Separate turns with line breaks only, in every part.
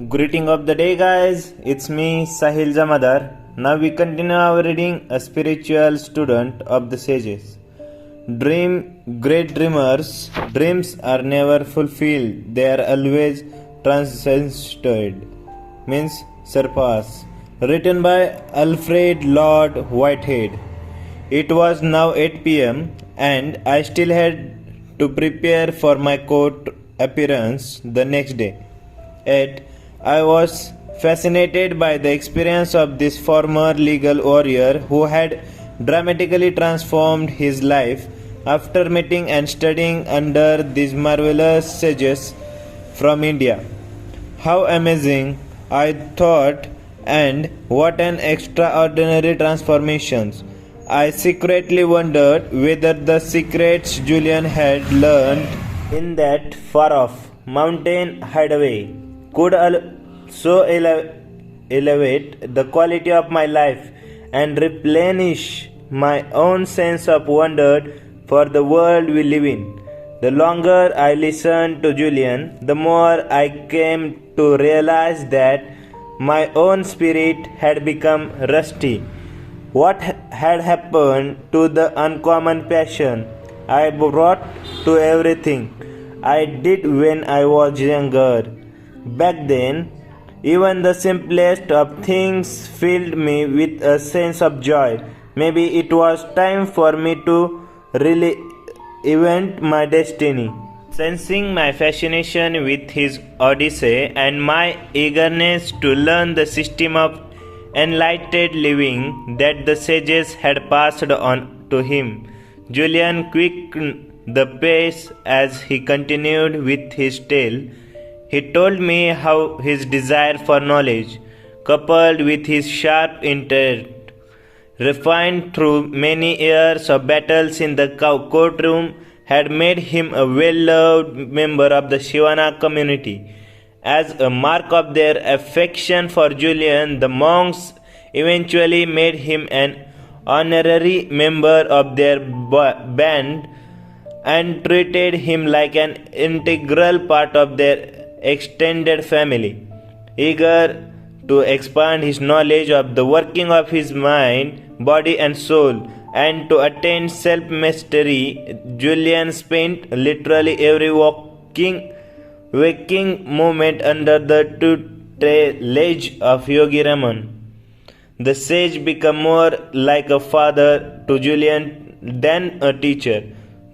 Greeting of the day, guys. It's me, Sahil Jamadar. Now we continue our reading, A Spiritual Student of the SAGES. Great dreamers, dreams are never fulfilled, they are always transcended, means surpass. Written by Alfred Lord Whitehead. It was now 8 pm, and I still had to prepare for my court appearance the next day. Yet, I was fascinated by the experience of this former legal warrior who had dramatically transformed his life after meeting and studying under these marvelous sages from India. How amazing, I thought, and what an extraordinary transformation. I secretly wondered whether the secrets Julian had learned in that far off mountain hideaway could so elevate the quality of my life and replenish my own sense of wonder for the world we live in. The longer I listened to Julian, the more I came to realize that my own spirit had become rusty. What had happened to the uncommon passion I brought to everything I did when I was younger? Back then, even the simplest of things filled me with a sense of joy. Maybe it was time for me to really invent my destiny. Sensing my fascination with his Odyssey and my eagerness to learn the system of enlightened living that the sages had passed on to him, Julian quickened the pace as he continued with his tale. He told me how his desire for knowledge, coupled with his sharp intellect, refined through many years of battles in the courtroom, had made him a well-loved member of the Shivana community. As a mark of their affection for Julian, the monks eventually made him an honorary member of their band and treated him like an integral part of their extended family. Eager to expand his knowledge of the working of his mind, body and soul, and to attain self-mastery, Julian spent literally every waking moment under the tutelage of Yogi Raman. The sage became more like a father to Julian than a teacher,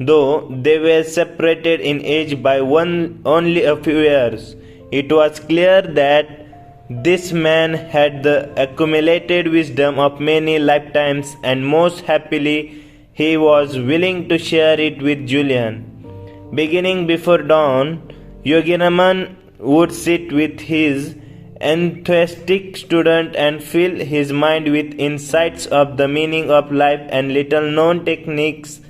though they were separated in age by only a few years. It was clear that this man had the accumulated wisdom of many lifetimes, and most happily he was willing to share it with Julian. Beginning before dawn, Yogiraman would sit with his enthusiastic student and fill his mind with insights of the meaning of life and little-known techniques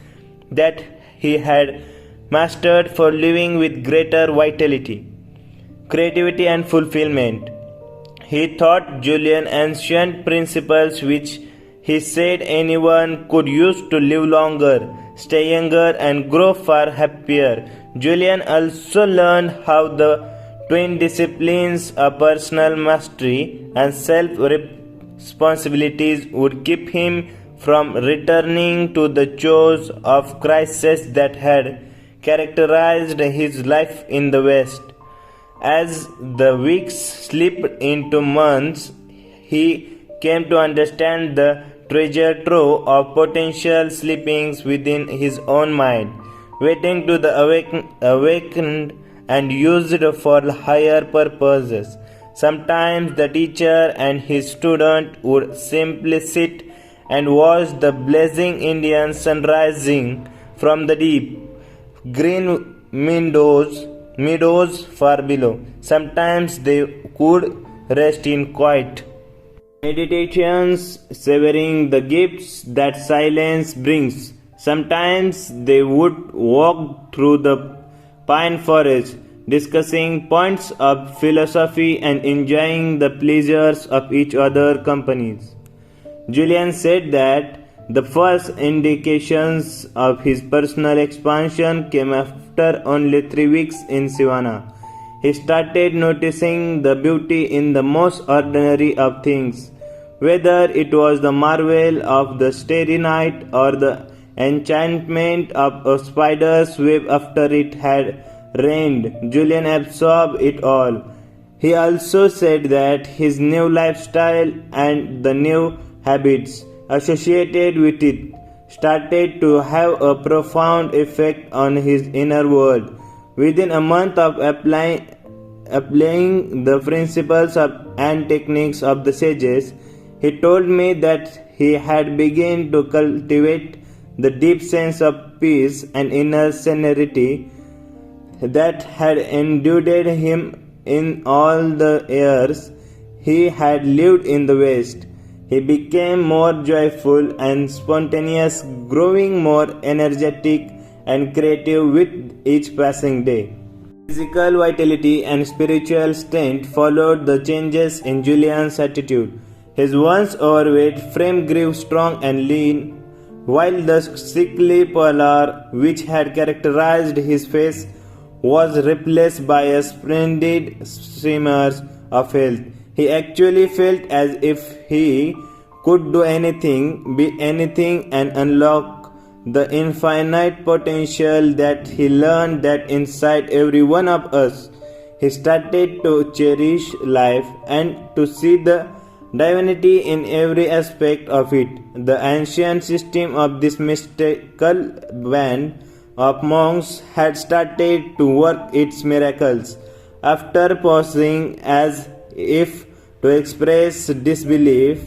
that he had mastered for living with greater vitality, creativity and fulfillment. He taught Julian ancient principles which he said anyone could use to live longer, stay younger and grow far happier. Julian also learned how the twin disciplines of personal mastery and self-responsibilities would keep him from returning to the chores of crisis that had characterized his life in the West. As the weeks slipped into months, he came to understand the treasure trove of potential sleepings within his own mind, waiting to the awakened and used for higher purposes. Sometimes the teacher and his student would simply sit and watch the blazing Indian sun rising from the deep green meadows far below. Sometimes they could rest in quiet meditations, savoring the gifts that silence brings. Sometimes they would walk through the pine forest, discussing points of philosophy and enjoying the pleasures of each other's companies. Julian said that the first indications of his personal expansion came after only 3 weeks in Sivana. He started noticing the beauty in the most ordinary of things, whether it was the marvel of the starry night or the enchantment of a spider's web after it had rained. Julian absorbed it all. He also said that his new lifestyle and the new habits associated with it started to have a profound effect on his inner world. Within a month of applying the principles and techniques of the sages, he told me that he had begun to cultivate the deep sense of peace and inner serenity that had endued him in all the years he had lived in the West. He became more joyful and spontaneous, growing more energetic and creative with each passing day. Physical vitality and spiritual strength followed the changes in Julian's attitude. His once overweight frame grew strong and lean, while the sickly pallor which had characterized his face was replaced by a splendid shimmer of health. He actually felt as if he could do anything, be anything, and unlock the infinite potential that he learned that inside every one of us. He started to cherish life and to see the divinity in every aspect of it. The ancient system of this mystical band of monks had started to work its miracles. After pausing as if to express disbelief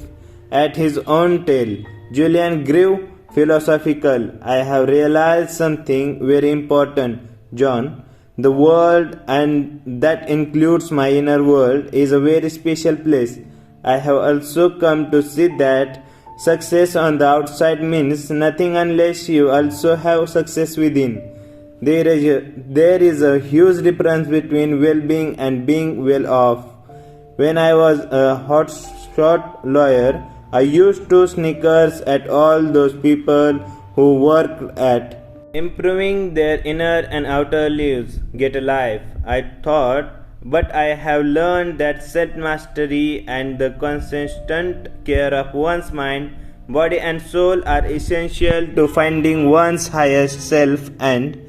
at his own tale, Julian grew philosophical. I have realized something very important, John. The world, and that includes my inner world, is a very special place. I have also come to see that success on the outside means nothing unless you also have success within. There is a huge difference between well-being and being well-off. When I was a hotshot lawyer, I used to snickers at all those people who worked at improving their inner and outer lives. Get a life, I thought, but I have learned that self-mastery and the consistent care of one's mind, body and soul are essential to finding one's highest self and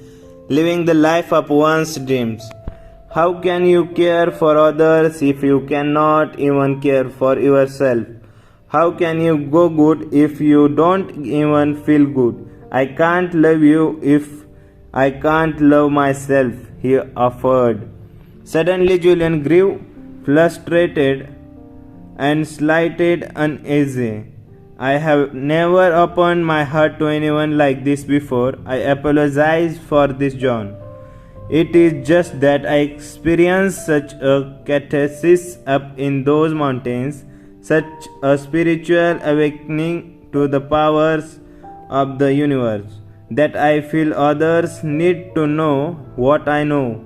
living the life of one's dreams. How can you care for others if you cannot even care for yourself? How can you go good if you don't even feel good? I can't love you if I can't love myself, he offered. Suddenly Julian grew frustrated and slightly uneasy. I have never opened my heart to anyone like this before. I apologize for this, John. It is just that I experienced such a catharsis up in those mountains, such a spiritual awakening to the powers of the universe, that I feel others need to know what I know.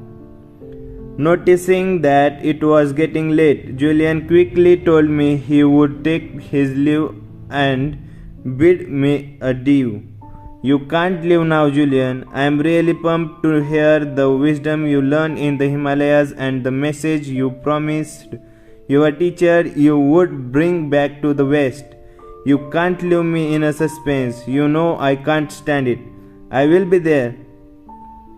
Noticing that it was getting late, Julian quickly told me he would take his leave and bid me adieu. You can't leave now, Julian. I am really pumped to hear the wisdom you learned in the Himalayas and the message you promised your teacher you would bring back to the West. You can't leave me in a suspense. You know I can't stand it. I will be there.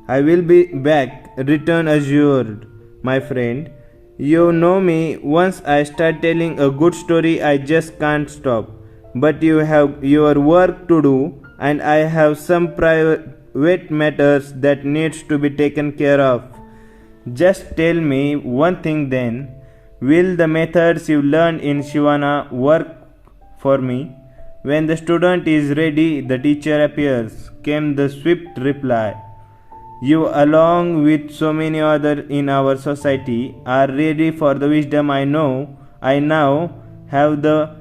I will be back, return assured, my friend. You know me, once I start telling a good story I just can't stop. But you have your work to do, and I have some private matters that needs to be taken care of. Just tell me one thing then. Will the methods you learned in Shivana work for me? When the student is ready, the teacher appears, came the swift reply. You, along with so many others in our society, are ready for the wisdom I know I now have the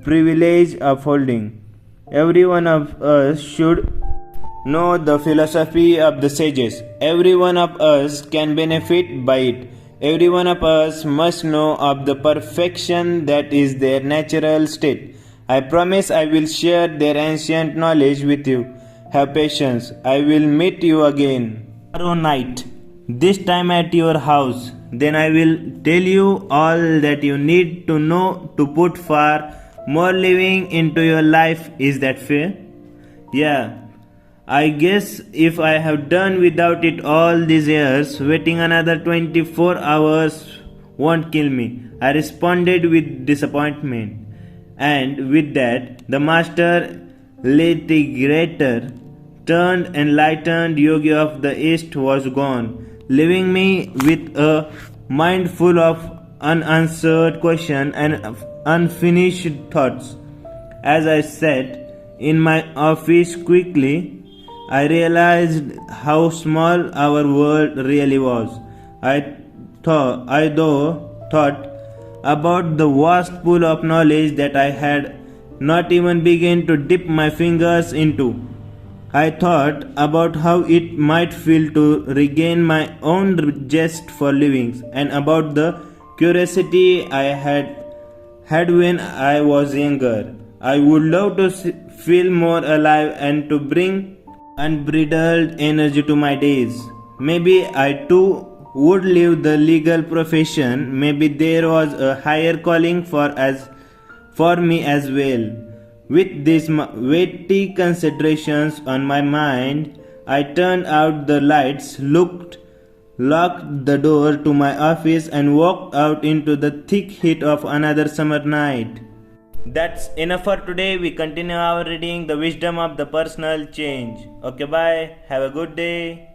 privilege of holding. Every one of us should know the philosophy of the sages. Every one of us can benefit by it. Every one of us must know of the perfection that is their natural state. I promise I will share their ancient knowledge with you. Have patience. I will meet you again tomorrow night, this time at your house. then I will tell you all that you need to know to put far more living into your life. Is that fair? Yeah. I guess if I have done without it all these years, waiting another 24 hours won't kill me. I responded with disappointment. And with that, the master litigator turned enlightened yogi of the East was gone, leaving me with a mind full of unanswered questions and unfinished thoughts. As I sat in my office quickly, I realized how small our world really was. I thought about the vast pool of knowledge that I had not even begun to dip my fingers into. I thought about how it might feel to regain my own zest for living and about the curiosity I had when I was younger. I would love to feel more alive and to bring unbridled energy to my days. Maybe I too would leave the legal profession. Maybe there was a higher calling for me as well. With these weighty considerations on my mind, I turned out the lights, locked the door to my office, and walked out into the thick heat of another summer night. That's enough for today. We continue our reading The Wisdom of the Personal Change. Okay, bye. Have a good day.